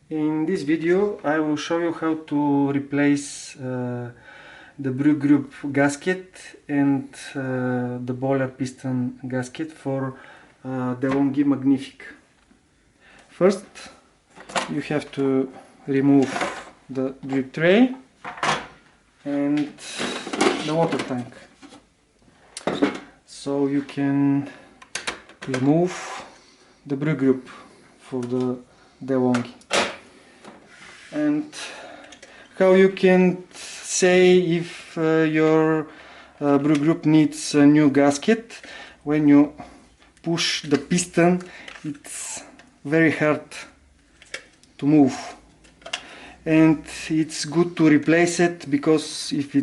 In this video I will show you how to replace the brew group gasket and the boiler piston gasket for Delonghi Magnifica. First you have to remove the drip tray and the water tank. So you can remove the brew group for the Delonghi. And how you can say if your brew group needs a new gasket. When you push the piston, it's very hard to move, and it's good to replace it, because if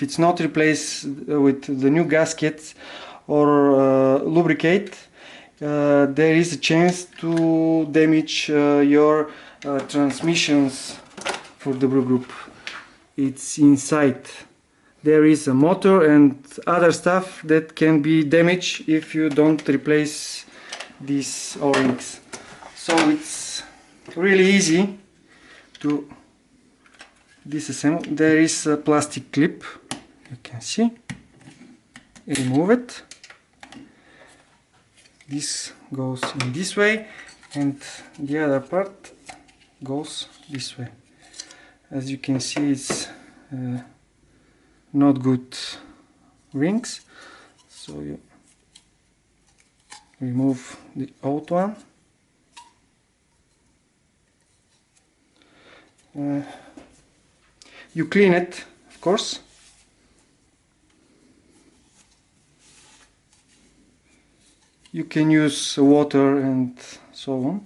it's not replaced with the new gaskets or lubricate, there is a chance to damage your transmissions for the brew group. It's inside. There is a motor and other stuff that can be damaged if you don't replace these O-rings. So it's really easy to disassemble. There is a plastic clip, you can see. Remove it. This goes in this way and the other part goes this way. As you can see, it's not good rings, so you remove the old one. You clean it, of course. You can use water and so on.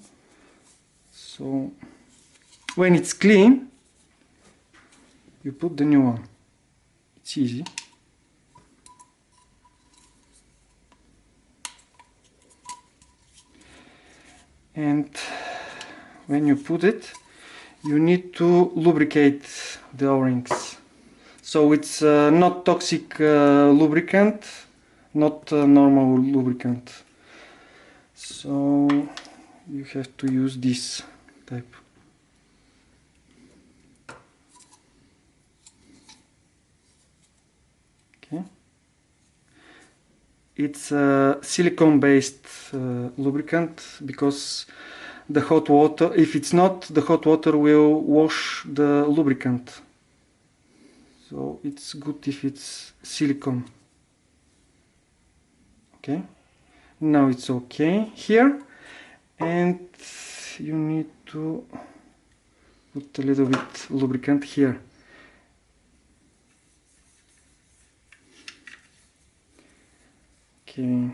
So when it's clean, you put the new one. It's easy. And when you put it, you need to lubricate the O-rings. So it's not toxic lubricant, not normal lubricant. So you have to use this type. Okay. It's a silicone based lubricant, because the hot water, if it's not, the hot water will wash the lubricant. So it's good if it's silicone. Okay. Now it's okay here, and you need to put a little bit lubricant here. Okay.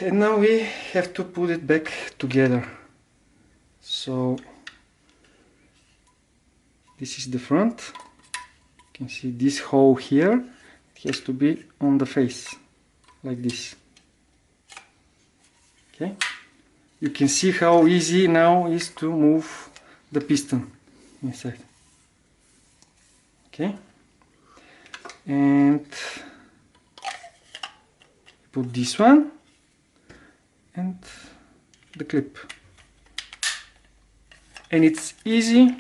And now we have to put it back together. So this is the front. You can see this hole here. It has to be on the face, like this. Okay. You can see how easy now is to move the piston inside. Okay. And put this one and the clip, and it's easy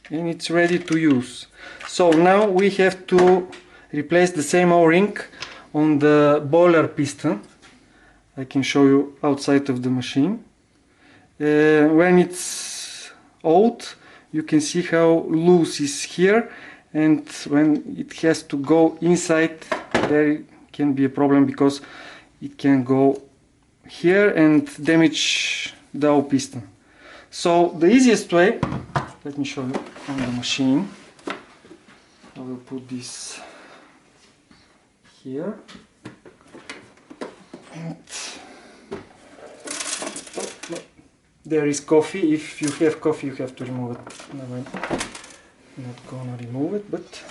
and it's ready to use. So now we have to replace the same O-ring on the boiler piston. I can show you outside of the machine. When it's old, you can see how loose is here, and when it has to go inside, there can be a problem, because it can go here and damage the O piston. So the easiest way, let me show you on the machine. I will put this here. And there is coffee. If you have coffee, you have to remove it. No, I'm not gonna remove it, but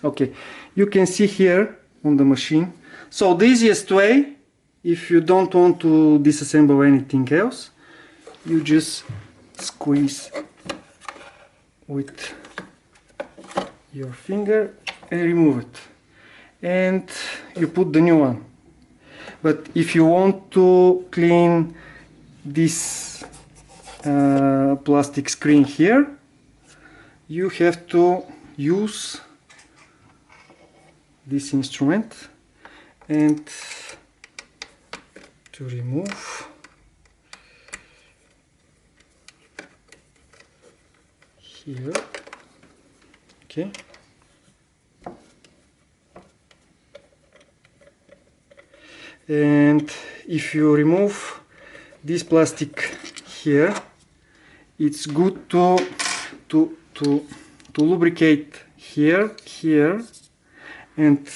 okay. You can see here on the machine. So the easiest way, if you don't want to disassemble anything else, you just squeeze with your finger and remove it, and you put the new one. But if you want to clean this plastic screen here, you have to use this instrument and to remove here. Okay. And if you remove this plastic here, it's good to lubricate here, and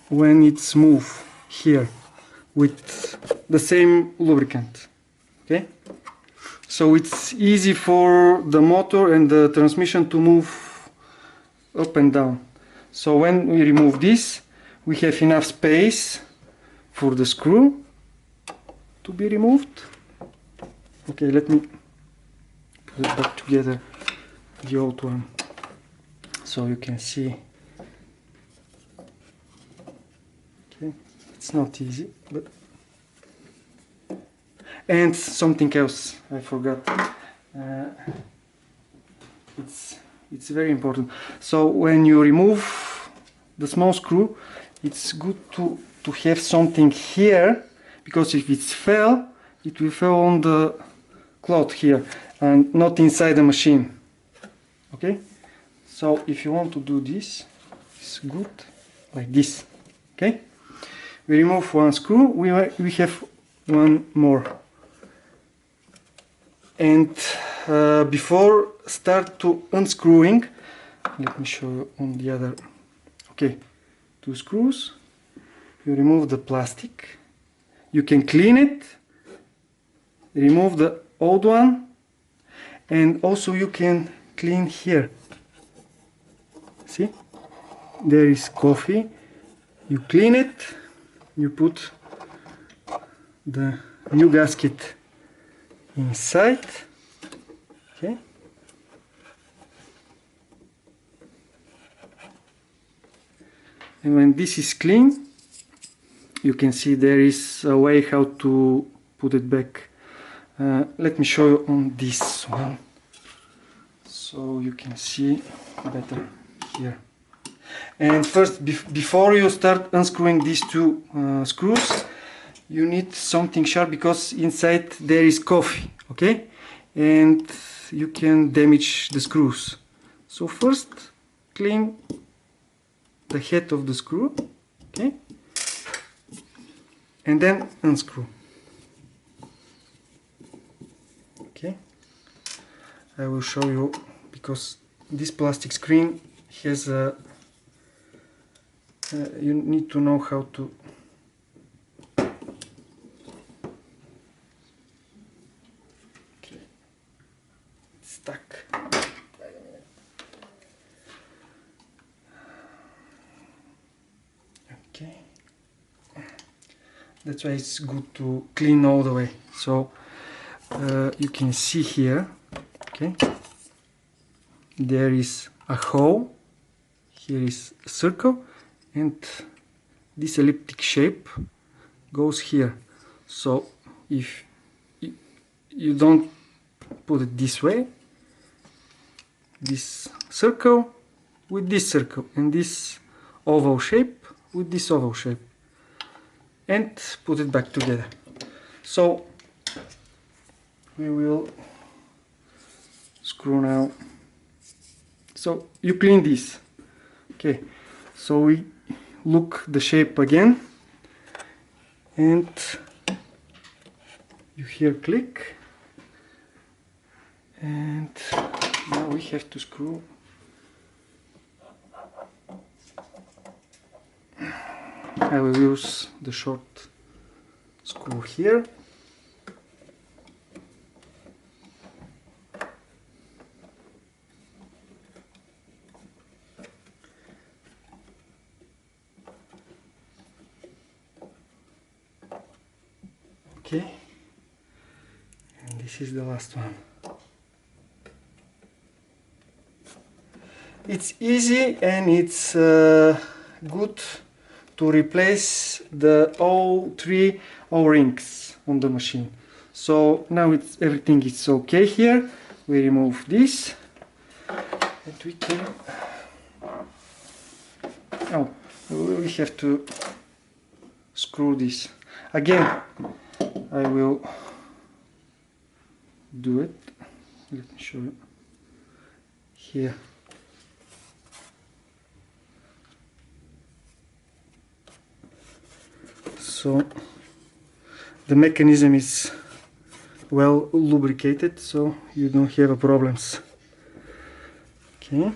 when it's move here with the same lubricant. Okay, so it's easy for the motor and the transmission to move up and down. So when we remove this, we have enough space for the screw to be removed. Okay, let me put it back together, the old one, so you can see. Okay, it's not easy, but... And something else I forgot. It's very important. So when you remove the small screw, it's good to have something here, because if it fell, it will fall on the cloth here and not inside the machine. Okay, so if you want to do this, it's good like this. Okay, we remove one screw, we have one more. And before start to unscrewing, let me show you on the other. Okay, 2 screws. You remove the plastic. You can clean it. Remove the old one, and also you can clean here. See, there is coffee. You clean it. You put the new gasket inside. Okay, and when this is clean, you can see there is a way how to put it back. Let me show you on this one, so you can see better here. And first, before you start unscrewing these 2 screws, you need something sharp, because inside there is coffee, okay? And you can damage the screws. So first, clean the head of the screw, okay? And then unscrew. Okay? I will show you, because this plastic screen has a... you need to know how to... Stuck. Okay, that's why it's good to clean all the way. So you can see here, okay, there is a hole, here is a circle, and this elliptic shape goes here. So if you don't put it this way, this circle with this circle, and this oval shape with this oval shape, and put it back together. So we will screw now. So you clean this. Okay, so we look the shape again, and you hear click, and now we have to screw. I will use the short screw here. Okay, and this is the last one. It's easy, and it's good to replace all 3 O-rings on the machine. So now everything is okay here. We remove this and we can, oh, we have to screw this again. I will do it. Let me show you here. So the mechanism is well lubricated, so you don't have problems. Okay,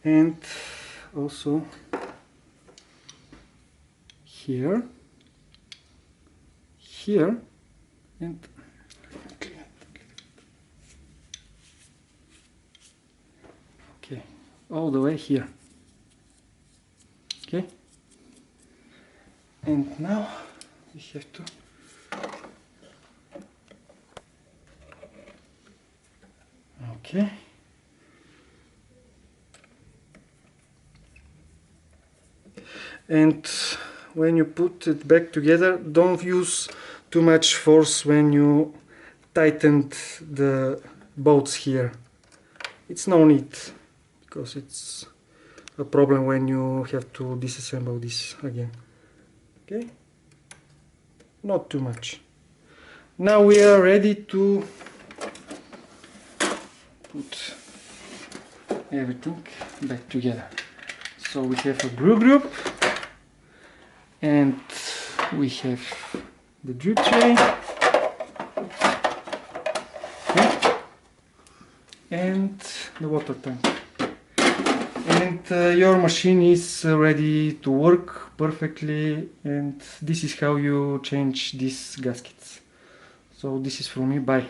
and also here, and okay, all the way here. Okay, and now we have to okay. And when you put it back together, don't use too much force when you tightened the bolts here. It's no need, because it's a problem when you have to disassemble this again. Okay? Not too much. Now we are ready to put everything back together. So we have a brew group, and we have the drip tray, okay, and the water tank. And your machine is ready to work perfectly, and this is how you change these gaskets. So this is from me, bye.